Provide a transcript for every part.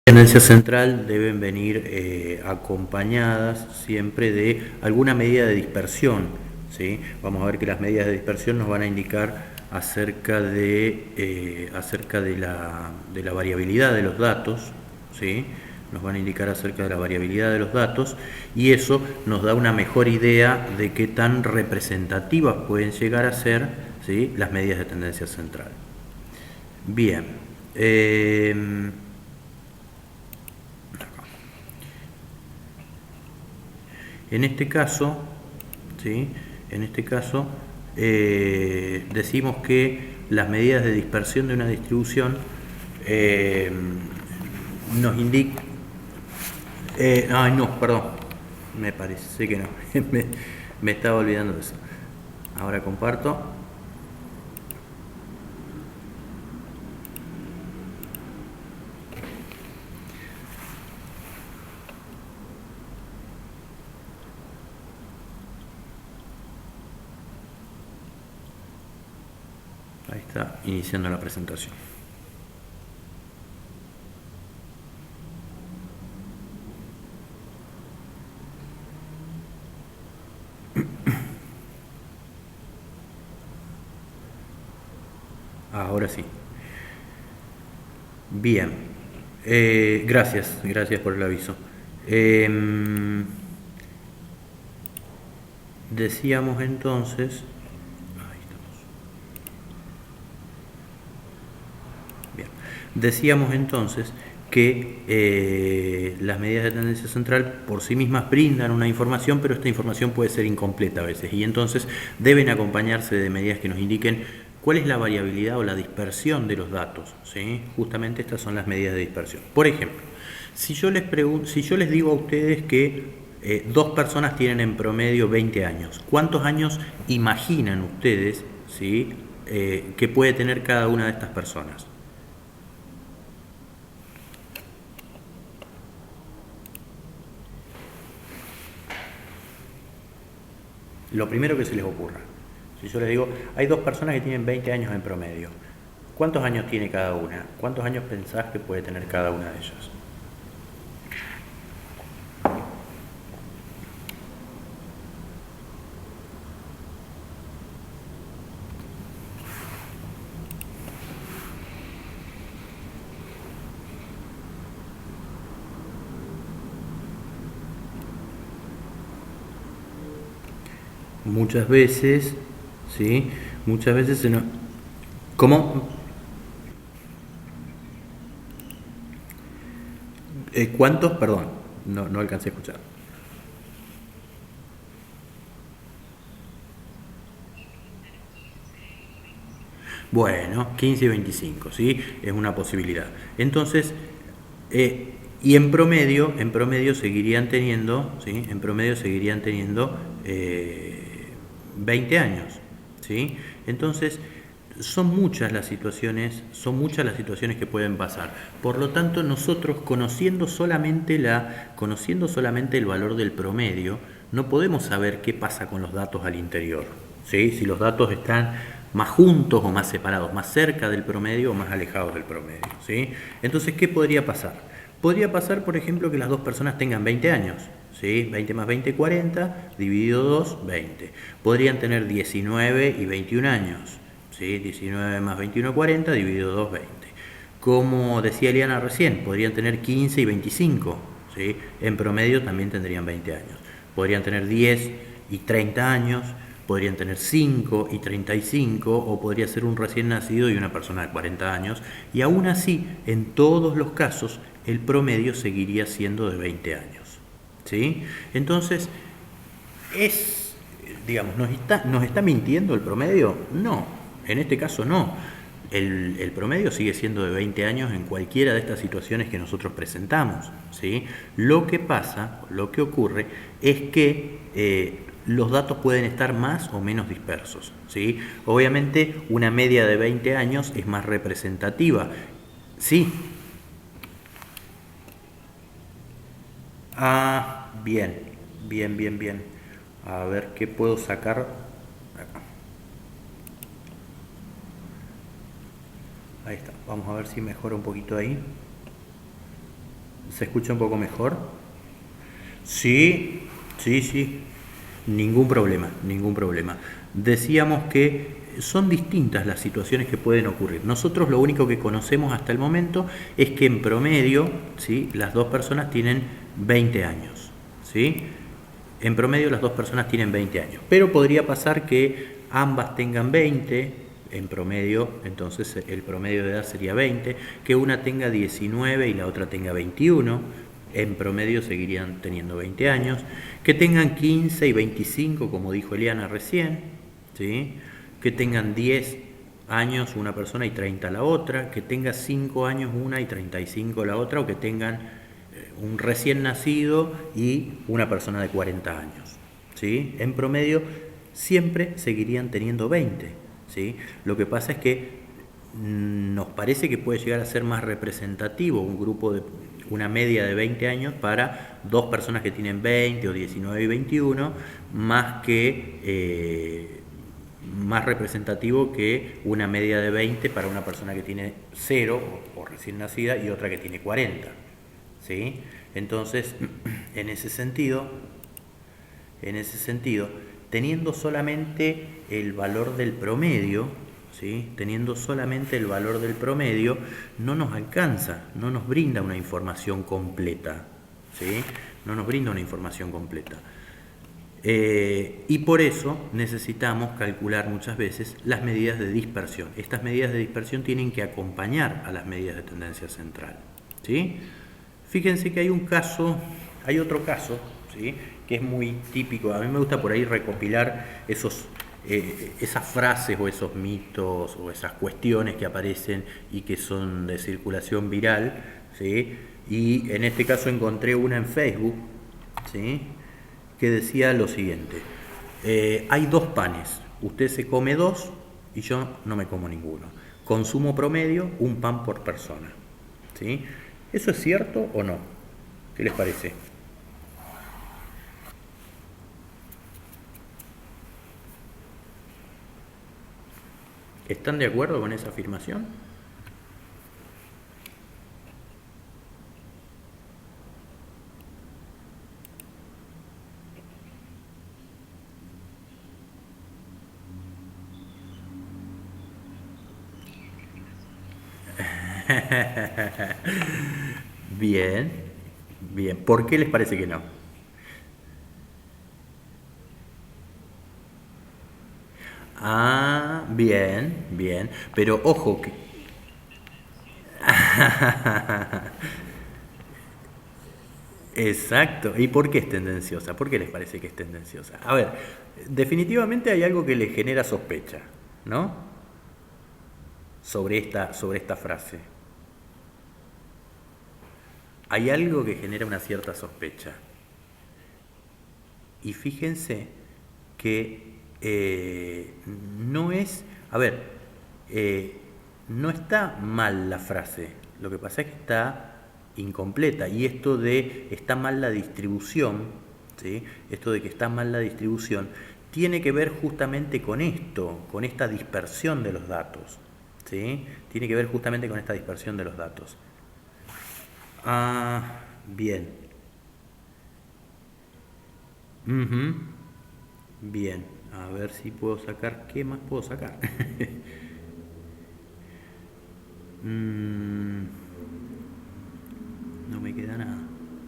Tendencia central deben venir acompañadas siempre de alguna medida de dispersión, ¿sí? Vamos a ver que las medidas de dispersión nos van a indicar acerca de la variabilidad de los datos, ¿sí? Nos van a indicar acerca de la variabilidad de los datos y eso nos da una mejor idea de qué tan representativas pueden llegar a ser, ¿sí?, las medidas de tendencia central. Bien. En este caso, ¿sí?, decimos que las medidas de dispersión de una distribución nos indican... ay, no, perdón, me parece que no, me estaba olvidando de eso. Ahora comparto. Ahí está, iniciando la presentación. Ahora sí. Bien. Gracias por el aviso. Decíamos entonces... Decíamos entonces que las medidas de tendencia central por sí mismas brindan una información, pero esta información puede ser incompleta a veces, y entonces deben acompañarse de medidas que nos indiquen cuál es la variabilidad o la dispersión de los datos, ¿sí? Justamente estas son las medidas de dispersión. Por ejemplo, si yo les digo a ustedes que dos personas tienen en promedio 20 años, ¿cuántos años imaginan ustedes, ¿sí?, que puede tener cada una de estas personas? Lo primero que se les ocurra. Si yo les digo, hay dos personas que tienen 20 años en promedio, ¿cuántos años tiene cada una? ¿Cuántos años pensás que puede tener cada una de ellas? Muchas veces, ¿sí? Muchas veces se nos... ¿Cómo? ¿Cuántos? Perdón, no alcancé a escuchar. Bueno, 15 y 25, ¿sí? Es una posibilidad. Entonces, y en promedio seguirían teniendo, ¿sí?, en promedio seguirían teniendo 20 años, ¿sí? Entonces, son muchas las situaciones que pueden pasar. Por lo tanto, nosotros conociendo solamente el valor del promedio, no podemos saber qué pasa con los datos al interior, ¿sí? Si los datos están más juntos o más separados, más cerca del promedio o más alejados del promedio, ¿sí? Entonces, ¿qué podría pasar? Podría pasar, por ejemplo, que las dos personas tengan 20 años, ¿sí? 20 más 20, 40, dividido 2, 20. Podrían tener 19 y 21 años, ¿sí? 19 más 21, 40, dividido 2, 20. Como decía Eliana recién, podrían tener 15 y 25, ¿sí? En promedio también tendrían 20 años. Podrían tener 10 y 30 años, podrían tener 5 y 35, o podría ser un recién nacido y una persona de 40 años, y aún así, en todos los casos, el promedio seguiría siendo de 20 años, ¿sí? Entonces, digamos, ¿nos está mintiendo el promedio? No, en este caso no. El promedio sigue siendo de 20 años en cualquiera de estas situaciones que nosotros presentamos, ¿sí? Lo que pasa, lo que ocurre, es que los datos pueden estar más o menos dispersos, ¿sí? Obviamente una media de 20 años es más representativa. Sí. Ah, bien. A ver qué puedo sacar acá. Ahí está. Vamos a ver si mejora un poquito ahí. ¿Se escucha un poco mejor? Sí, sí, sí. Ningún problema, ningún problema. Decíamos que son distintas las situaciones que pueden ocurrir. Nosotros lo único que conocemos hasta el momento es que en promedio, ¿sí?, las dos personas tienen 20 años. ¿Sí? En promedio las dos personas tienen 20 años. Pero podría pasar que ambas tengan 20, en promedio, entonces el promedio de edad sería 20, que una tenga 19 y la otra tenga 21, en promedio seguirían teniendo 20 años, que tengan 15 y 25, como dijo Eliana recién, ¿sí?, que tengan 10 años una persona y 30 la otra, que tenga 5 años una y 35 la otra, o que tengan un recién nacido y una persona de 40 años. ¿Sí? En promedio siempre seguirían teniendo 20. ¿Sí? Lo que pasa es que nos parece que puede llegar a ser más representativo un grupo de una media de 20 años para dos personas que tienen 20 o 19 y 21, más que más representativo que una media de 20 para una persona que tiene 0 o recién nacida y otra que tiene 40. ¿Sí? Entonces, en ese sentido, teniendo solamente el valor del promedio, ¿sí?, teniendo solamente el valor del promedio, no nos alcanza, no nos brinda una información completa, ¿sí? No nos brinda una información completa. Y por eso necesitamos calcular muchas veces las medidas de dispersión. Estas medidas de dispersión tienen que acompañar a las medidas de tendencia central, ¿sí? Fíjense que hay otro caso, ¿sí?, que es muy típico. A mí me gusta por ahí recopilar esas frases o esos mitos o esas cuestiones que aparecen y que son de circulación viral, ¿sí? Y en este caso encontré una en Facebook, ¿sí?, que decía lo siguiente: hay dos panes, usted se come dos y yo no me como ninguno. Consumo promedio, un pan por persona. ¿Sí? ¿Eso es cierto o no? ¿Qué les parece? ¿Están de acuerdo con esa afirmación? Bien, bien. ¿Por qué les parece que no? Ah, bien, bien. Pero ojo que... Exacto. ¿Y por qué es tendenciosa? ¿Por qué les parece que es tendenciosa? A ver, definitivamente hay algo que les genera sospecha, ¿no? Sobre esta frase. Hay algo que genera una cierta sospecha. Y fíjense que no es, a ver, no está mal la frase, lo que pasa es que está incompleta. Y esto de está mal la distribución, ¿sí?, esto de que está mal la distribución, tiene que ver justamente con esto, con esta dispersión de los datos. ¿Sí? Tiene que ver justamente con esta dispersión de los datos. Ah, bien. Ujú. Bien, a ver si puedo sacar, ¿qué más puedo sacar? Mm, no me queda nada.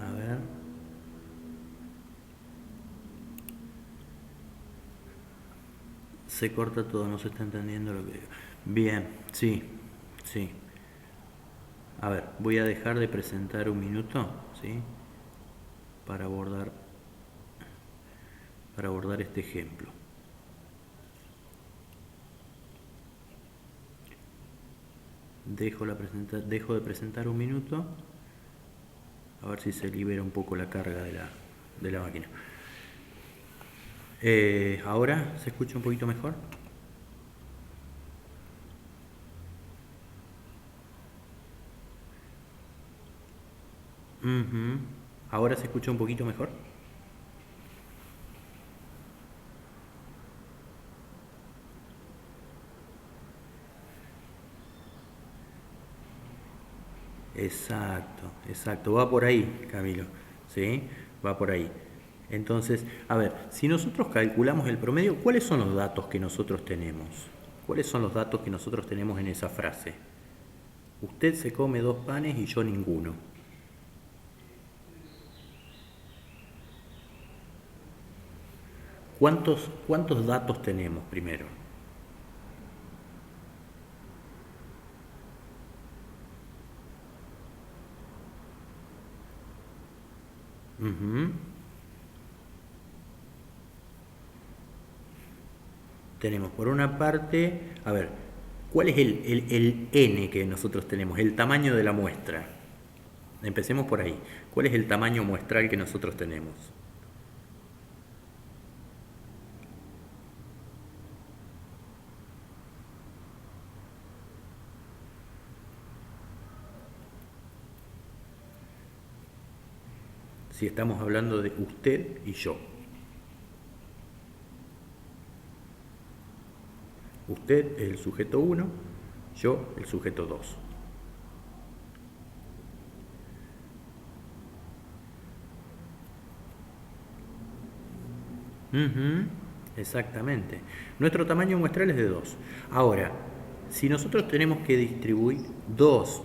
A ver. Se corta todo, no se está entendiendo lo que digo. Bien, sí, sí. A ver, voy a dejar de presentar un minuto, ¿sí?, para abordar este ejemplo. Dejo de presentar un minuto, a ver si se libera un poco la carga de la máquina. ¿Ahora se escucha un poquito mejor? Ujú. ¿Ahora se escucha un poquito mejor? Es exacto, va por ahí, Camilo, ¿sí? Va por ahí. Entonces, a ver, si nosotros calculamos el promedio, ¿cuáles son los datos que nosotros tenemos? ¿Cuáles son los datos que nosotros tenemos en esa frase? Usted se come 2 panes y yo ninguno. ¿Cuántos datos tenemos primero? Ujú. Tenemos por una parte, a ver, ¿cuál es el n que nosotros tenemos? El tamaño de la muestra. Empecemos por ahí. ¿Cuál es el tamaño muestral que nosotros tenemos? Si estamos hablando de usted y yo. Usted es el sujeto 1, yo el sujeto 2. Exactamente. Nuestro tamaño muestral es de 2. Ahora, si nosotros tenemos que distribuir 2,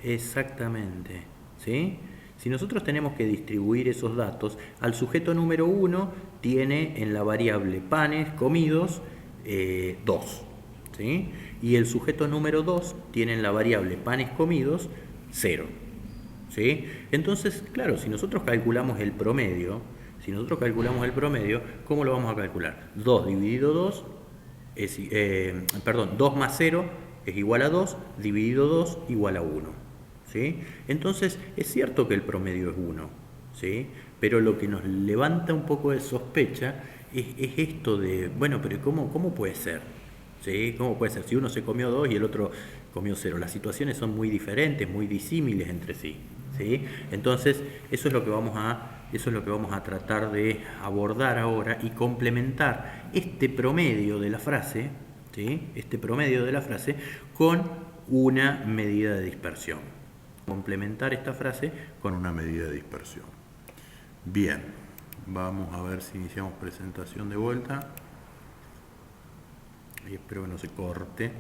exactamente, ¿sí? Si nosotros tenemos que distribuir esos datos, al sujeto número 1 tiene en la variable panes comidos 2, ¿sí? Y el sujeto número 2 tiene en la variable panes comidos 0, ¿sí? Entonces, claro, si nosotros calculamos el promedio, ¿cómo lo vamos a calcular? 2 dividido 2 es, 2 más 0 es igual a 2, dividido 2 igual a 1, ¿sí? Entonces, es cierto que el promedio es 1, ¿sí? Pero lo que nos levanta un poco de sospecha es esto de, bueno, pero ¿cómo puede ser? ¿Sí? ¿Cómo puede ser? Si uno se comió 2 y el otro comió 0. Las situaciones son muy diferentes, muy disímiles entre sí, ¿sí? Entonces, eso es lo que vamos a tratar de abordar ahora y complementar este promedio de la frase, ¿sí? Este promedio de la frase con una medida de dispersión. Complementar esta frase con una medida de dispersión. Bien, vamos a ver si iniciamos presentación de vuelta. Y espero que no se corte.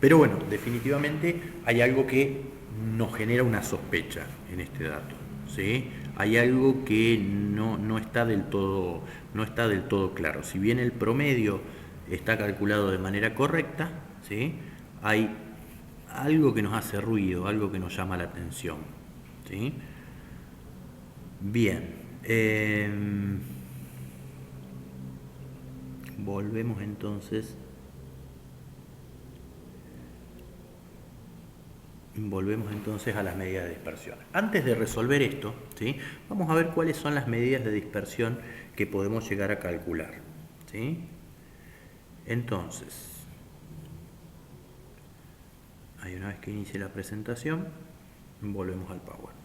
Pero bueno, definitivamente hay algo que nos genera una sospecha en este dato, ¿sí? Hay algo que no está del todo claro. Si bien el promedio está calculado de manera correcta, ¿sí? Hay algo que nos hace ruido, algo que nos llama la atención, ¿sí? Bien. Volvemos entonces a las medidas de dispersión. Antes de resolver esto, ¿sí? Vamos a ver cuáles son las medidas de dispersión que podemos llegar a calcular, ¿sí? Entonces, ahí una vez que inicie la presentación, volvemos al Power.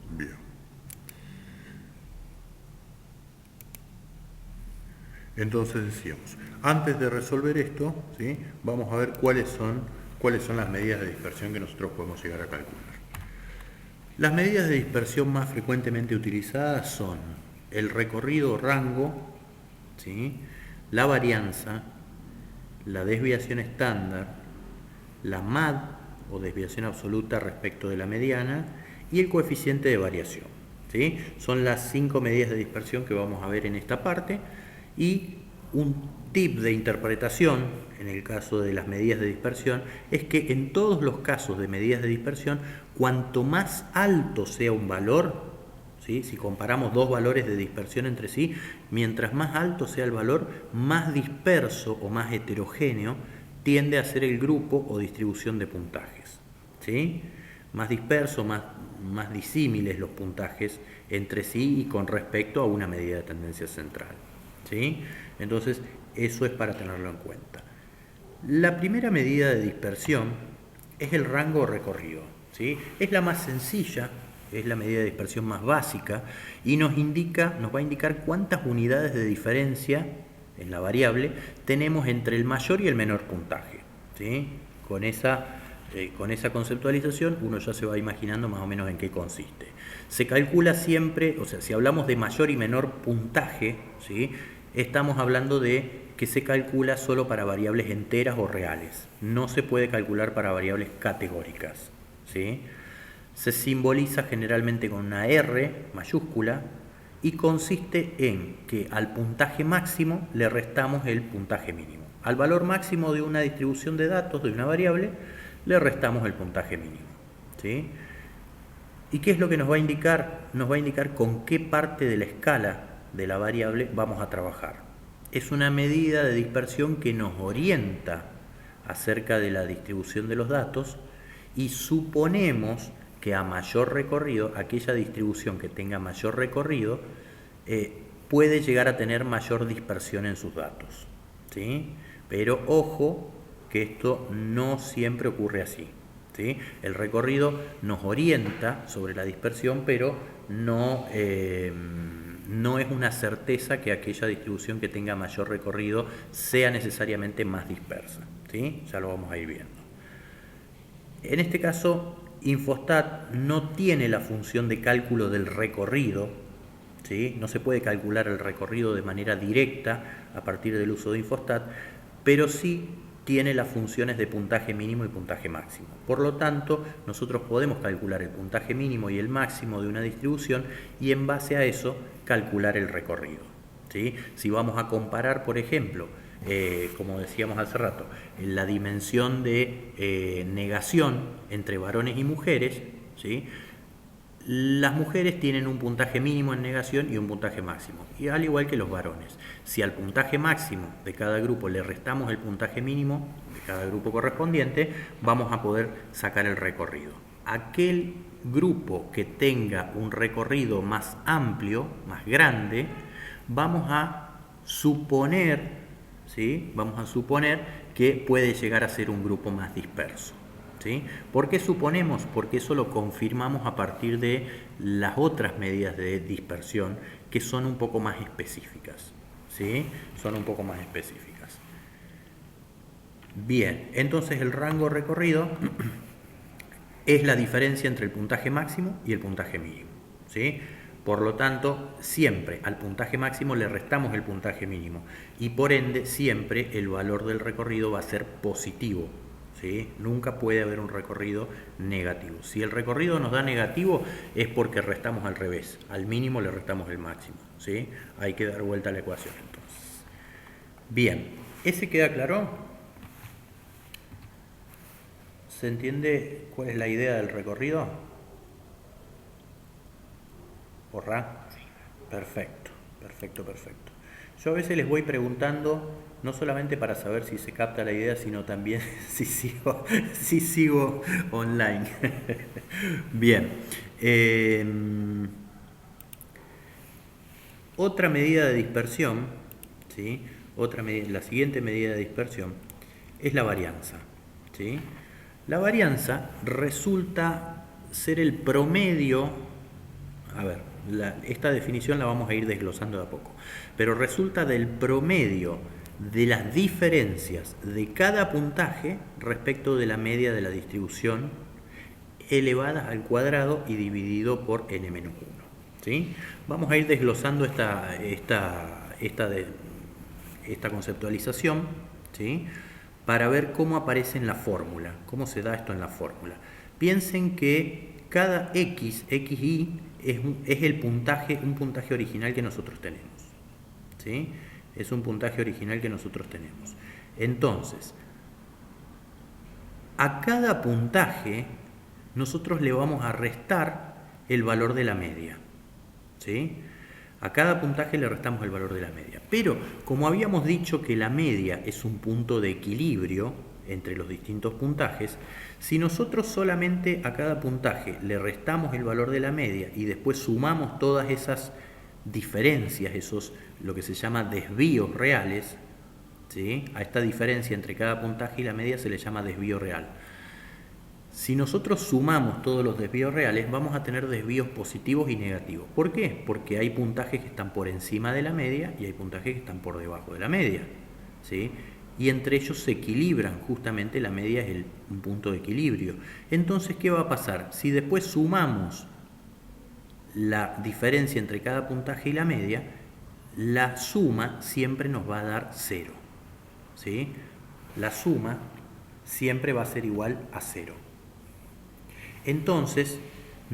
Bien. Entonces decíamos, antes de resolver esto, ¿sí? Vamos a ver cuáles son las medidas de dispersión que nosotros podemos llegar a calcular. Las medidas de dispersión más frecuentemente utilizadas son el recorrido o rango, ¿sí? La varianza, la desviación estándar, la MAD o desviación absoluta respecto de la mediana y el coeficiente de variación, ¿sí? Son las 5 medidas de dispersión que vamos a ver en esta parte. Y un tip de interpretación en el caso de las medidas de dispersión es que en todos los casos de medidas de dispersión, cuanto más alto sea un valor, ¿sí? Si comparamos dos valores de dispersión entre sí, mientras más alto sea el valor, más disperso o más heterogéneo tiende a ser el grupo o distribución de puntajes, ¿sí? Más disperso, más disímiles los puntajes entre sí y con respecto a una medida de tendencia central, ¿sí? Entonces, eso es para tenerlo en cuenta. La primera medida de dispersión es el rango recorrido, ¿sí? Es la más sencilla, es la medida de dispersión más básica y nos va a indicar cuántas unidades de diferencia en la variable tenemos entre el mayor y el menor puntaje, ¿sí? Con esa conceptualización uno ya se va imaginando más o menos en qué consiste. Se calcula siempre, o sea, si hablamos de mayor y menor puntaje, ¿sí? Estamos hablando de que se calcula solo para variables enteras o reales. No se puede calcular para variables categóricas, ¿sí? Se simboliza generalmente con una R mayúscula y consiste en que al puntaje máximo le restamos el puntaje mínimo. Al valor máximo de una distribución de datos de una variable le restamos el puntaje mínimo, ¿sí? ¿Y qué es lo que nos va a indicar? Nos va a indicar con qué parte de la escala de la variable vamos a trabajar. Es una medida de dispersión que nos orienta acerca de la distribución de los datos y suponemos que a mayor recorrido, aquella distribución que tenga mayor recorrido, puede llegar a tener mayor dispersión en sus datos, ¿sí? Pero ojo que esto no siempre ocurre así, ¿sí? El recorrido nos orienta sobre la dispersión, pero no es una certeza que aquella distribución que tenga mayor recorrido sea necesariamente más dispersa, ¿sí? Ya lo vamos a ir viendo. En este caso, Infostat no tiene la función de cálculo del recorrido, ¿sí? No se puede calcular el recorrido de manera directa a partir del uso de Infostat, pero sí tiene las funciones de puntaje mínimo y puntaje máximo. Por lo tanto, nosotros podemos calcular el puntaje mínimo y el máximo de una distribución y en base a eso calcular el recorrido, ¿sí? Si vamos a comparar, por ejemplo, como decíamos hace rato, la dimensión de negación entre varones y mujeres, ¿sí? Las mujeres tienen un puntaje mínimo en negación y un puntaje máximo, y al igual que los varones. Si al puntaje máximo de cada grupo le restamos el puntaje mínimo de cada grupo correspondiente, vamos a poder sacar el recorrido. Aquel grupo que tenga un recorrido más amplio, más grande, vamos a suponer, ¿sí? Vamos a suponer que puede llegar a ser un grupo más disperso, ¿sí? ¿Por qué suponemos? Porque eso lo confirmamos a partir de las otras medidas de dispersión que son un poco más específicas, ¿sí? Son un poco más específicas. Bien, entonces el rango recorrido es la diferencia entre el puntaje máximo y el puntaje mínimo, ¿sí? Por lo tanto, siempre al puntaje máximo le restamos el puntaje mínimo y por ende siempre el valor del recorrido va a ser positivo, ¿sí? Nunca puede haber un recorrido negativo. Si el recorrido nos da negativo es porque restamos al revés, al mínimo le restamos el máximo, ¿sí? Hay que dar vuelta a la ecuación entonces. Bien, ¿ese queda claro? ¿Se entiende cuál es la idea del recorrido? ¿Porra? Perfecto, perfecto, perfecto. Yo a veces les voy preguntando, no solamente para saber si se capta la idea, sino también si sigo online. Bien. Otra medida de dispersión, ¿sí? La siguiente medida de dispersión es la varianza, ¿sí? La varianza resulta ser el promedio, a ver, esta definición la vamos a ir desglosando de a poco, pero resulta del promedio de las diferencias de cada puntaje respecto de la media de la distribución elevadas al cuadrado y dividido por n-1, ¿sí? Vamos a ir desglosando esta conceptualización, ¿sí? Para ver cómo aparece en la fórmula, cómo se da esto en la fórmula. Piensen que cada xy es el puntaje, un puntaje original que nosotros tenemos, ¿sí? Es un puntaje original que nosotros tenemos. Entonces, a cada puntaje nosotros le vamos a restar el valor de la media, ¿sí? A cada puntaje le restamos el valor de la media. Pero como habíamos dicho que la media es un punto de equilibrio entre los distintos puntajes, si nosotros solamente a cada puntaje le restamos el valor de la media y después sumamos todas esas diferencias, esos lo que se llama desvíos reales, ¿sí? A esta diferencia entre cada puntaje y la media se le llama desvío real. Si nosotros sumamos todos los desvíos reales, vamos a tener desvíos positivos y negativos. ¿Por qué? Porque hay puntajes que están por encima de la media y hay puntajes que están por debajo de la media, ¿sí? Y entre ellos se equilibran, justamente la media es un punto de equilibrio. Entonces, ¿qué va a pasar? Si después sumamos la diferencia entre cada puntaje y la media, la suma siempre nos va a dar 0, ¿sí? La suma siempre va a ser igual a 0. Entonces,